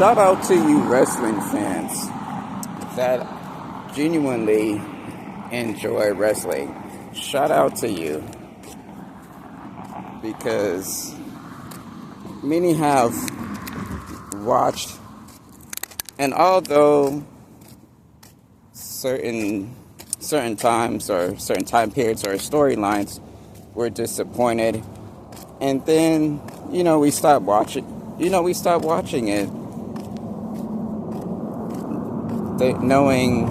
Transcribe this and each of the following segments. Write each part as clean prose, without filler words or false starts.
Shout out to you wrestling fans that genuinely enjoy wrestling. Shout out to you, because many have watched, and although certain times or certain time periods or storylines were disappointed, and then we stopped watching it, knowing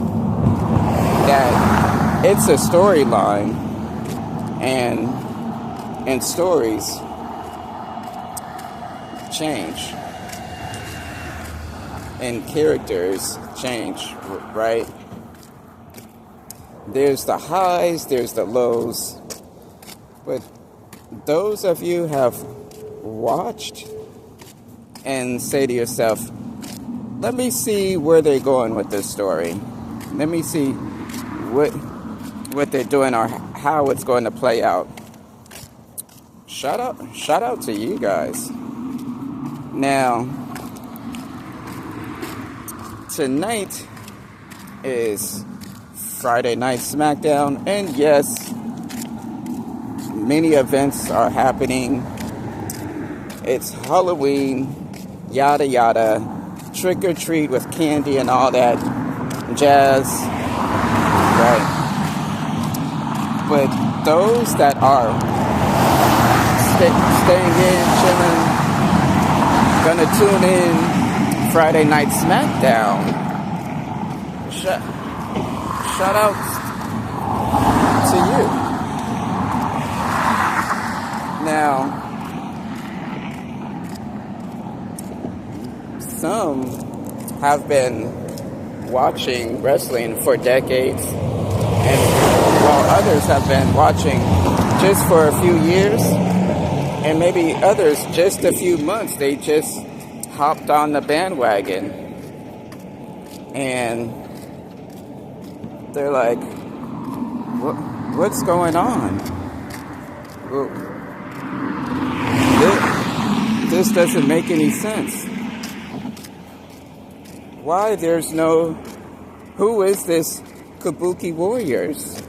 that it's a storyline, and stories change and characters change, right? There's the highs, there's the lows, but those of you have watched and say to yourself, let me see where they're going with this story. Let me see what they're doing or how it's going to play out. Shout out to you guys. Now, tonight is Friday Night SmackDown, and yes, many events are happening. It's Halloween, yada yada, trick or treat with candy and all that jazz, right? But those that are staying in, chilling, gonna tune in Friday Night SmackDown, shout out to you. Now, some have been watching wrestling for decades, and while others have been watching just for a few years, and maybe others just a few months. They just hopped on the bandwagon, and they're like, what's going on? Well, this doesn't make any sense. Why there's no, who is this Kabuki Warriors?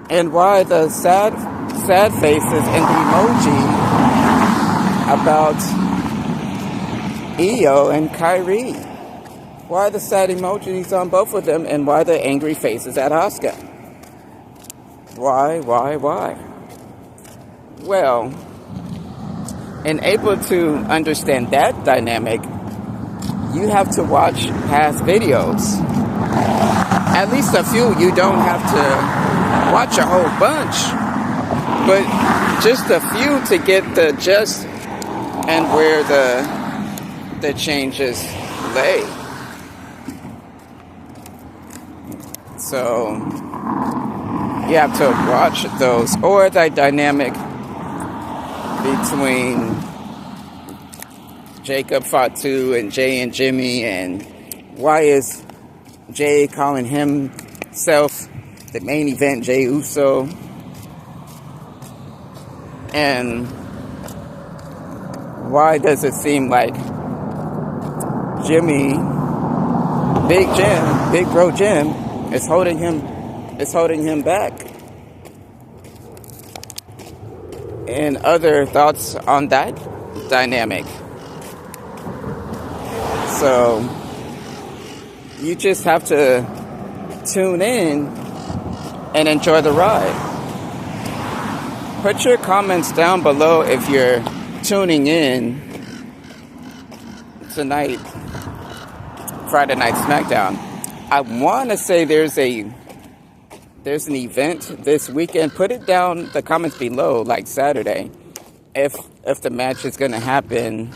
And why the sad faces and the emoji about Io and Kyrie? Why the sad emojis on both of them, and why the angry faces at Asuka? Why? Well, in able to understand that dynamic, you have to watch past videos. At least a few. You don't have to watch a whole bunch, but just a few to get the gist and where the changes lay. So you have to watch those, or the dynamic between Jacob Fatu and Jay and Jimmy, and why is Jay calling himself the main event Jey Uso, and why does it seem like Jimmy, Big Bro Jim, is holding him back? And other thoughts on that dynamic. So you just have to tune in and enjoy the ride. Put your comments down below if you're tuning in tonight, Friday Night SmackDown. I want to say there's an event this weekend. Put it down the comments below, like Saturday, if the match is going to happen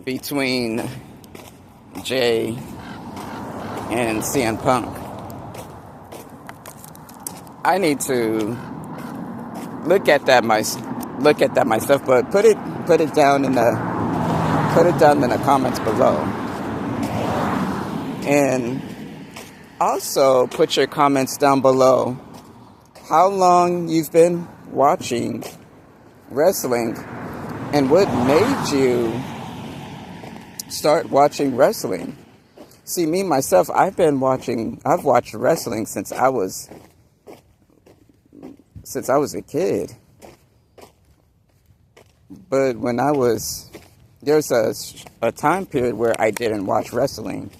between Jay and CM Punk. I need to look at that myself, but put it down in the comments below. And also put your comments down below how long you've been watching wrestling and what made you start watching wrestling. See, me myself, I've watched wrestling since I was a kid. But there's a time period where I didn't watch wrestling.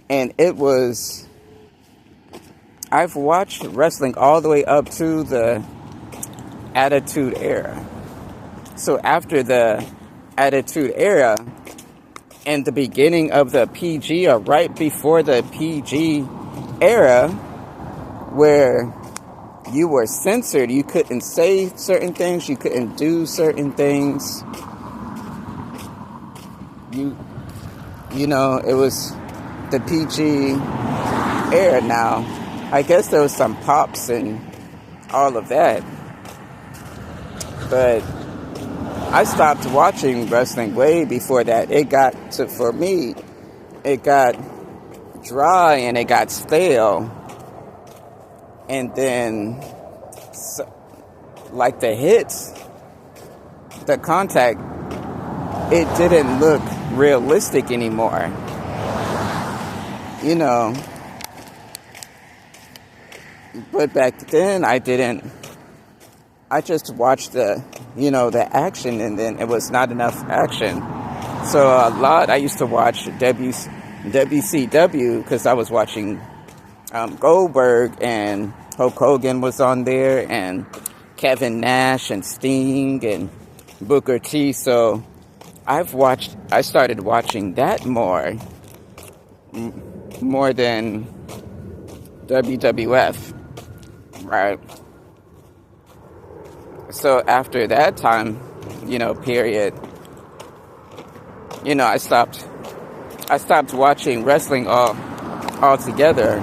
And I've watched wrestling all the way up to the Attitude Era. So after the Attitude Era, and the beginning of the PG, or right before the PG era, where you were censored, you couldn't say certain things, you couldn't do certain things. It was the PG era now. I guess there was some pops and all of that. But I stopped watching wrestling way before that. For me, it got dry and it got stale. And then, like the hits, the contact, it didn't look realistic anymore. But back then, I just watched the action, and then it was not enough action. So I used to watch WCW because I was watching Goldberg, and Hulk Hogan was on there, and Kevin Nash and Sting and Booker T. So I started watching that more than WWF, right? So after that time, period, I stopped watching wrestling altogether.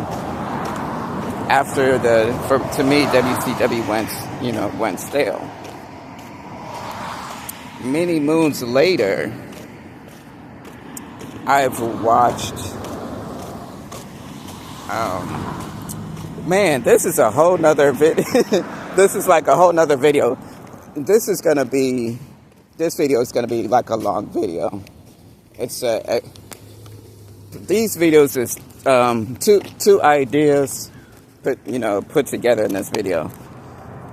After to me, WCW went stale. Many moons later, I've watched. Man, this is a whole nother video. This is like a whole nother video. This video is gonna be like a long video. It's these videos is two ideas put together in this video.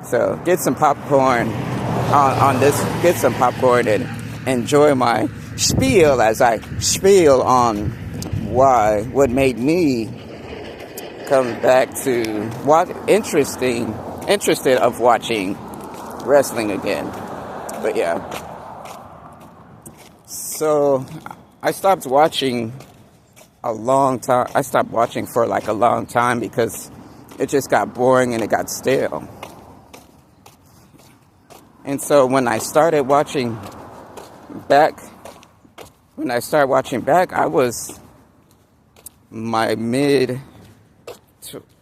So get some popcorn on this. Get some popcorn and enjoy my spiel as I spiel on what made me come back to interested of watching wrestling again. But yeah. So I stopped watching a long time. I stopped watching for like a long time because it just got boring and it got stale. And so when I started watching back, I was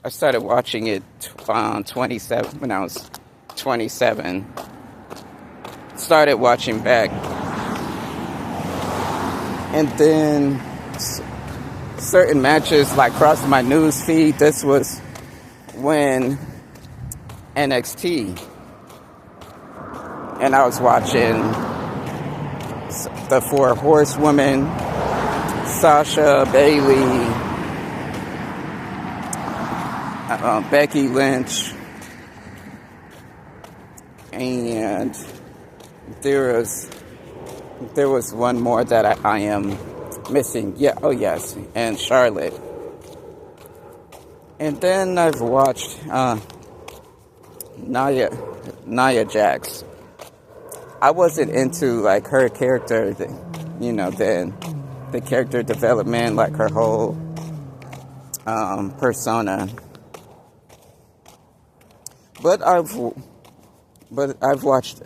I started watching it 27 when I was 27. Started watching back, and then certain matches like crossed my news feed. This was when NXT, and I was watching the Four Horsewomen, Sasha, Bayley, Becky Lynch, and there was one more that I am missing. Yeah, oh yes, and Charlotte. And then I've watched Nia Jax. I wasn't into like her character, the character development, like her whole persona. But I've watched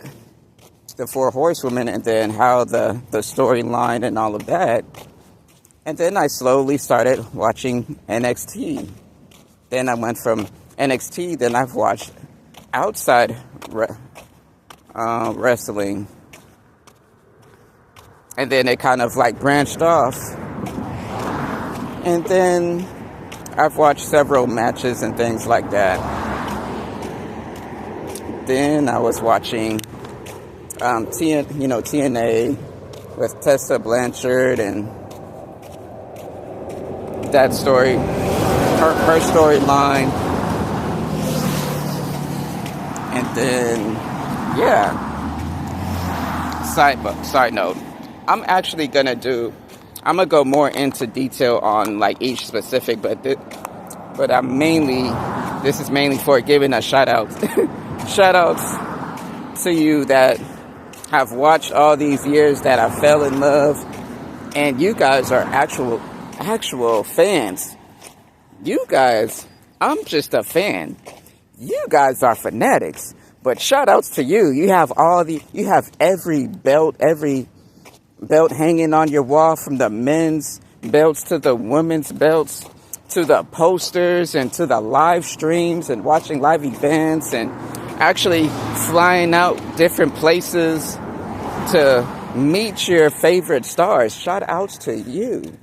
the Four Horsewomen, and then how the storyline and all of that. And then I slowly started watching NXT. Then I went from NXT, then I've watched outside wrestling. And then it kind of like branched off. And then I've watched several matches and things like that. Then I was watching TNA, with Tessa Blanchard and that story, her storyline. And then, yeah, side note, I'm gonna go more into detail on like each specific, but this is mainly for giving a shout out shout outs to you that have watched all these years, that I fell in love, and you guys are actual fans. You guys, I'm just a fan. You guys are fanatics. But shout outs to you. You have every belt hanging on your wall, from the men's belts to the women's belts, to the posters and to the live streams and watching live events and actually flying out different places to meet your favorite stars. Shout outs to you.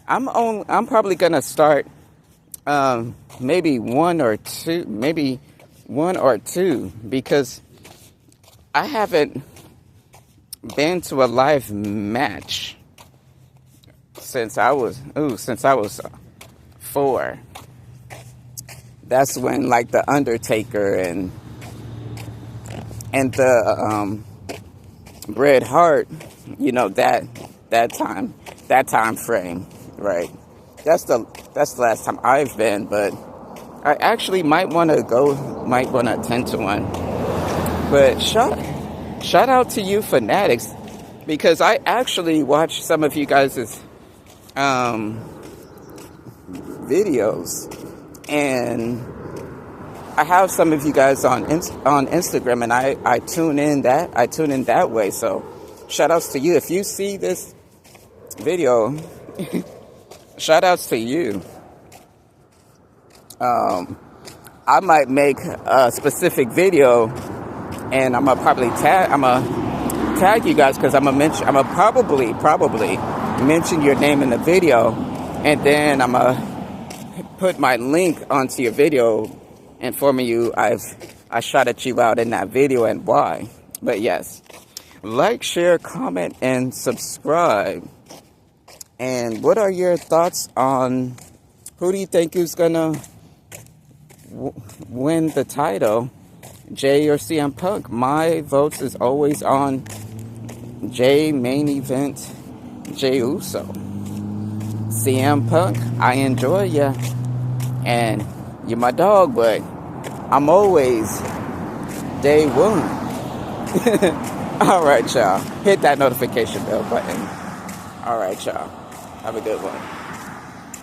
I'm probably gonna start maybe one or two, because I haven't been to a live match since I was 4. That's when like the Undertaker and the Bret Hart, that time frame, right? That's the last time I've been, but I actually might want to attend to one. But shout out to you fanatics, because I actually watched some of you guys' videos, and I have some of you guys on Instagram, and I tune in that way. So shout outs to you. If you see this video, shout outs to you. I might make a specific video, and I'm gonna tag you guys, because I'm gonna probably mention your name in the video, and then I'm gonna put my link onto your video, informing you I shouted you out in that video and why. But yes, like, share, comment, and subscribe. And what are your thoughts on who do you think is gonna win the title, Jay or CM Punk? My votes is always on Jay, main event, Jay Uso. CM Punk, I enjoy ya, and you're my dog, but I'm always day one. All right, y'all. Hit that notification bell button. All right, y'all. Have a good one.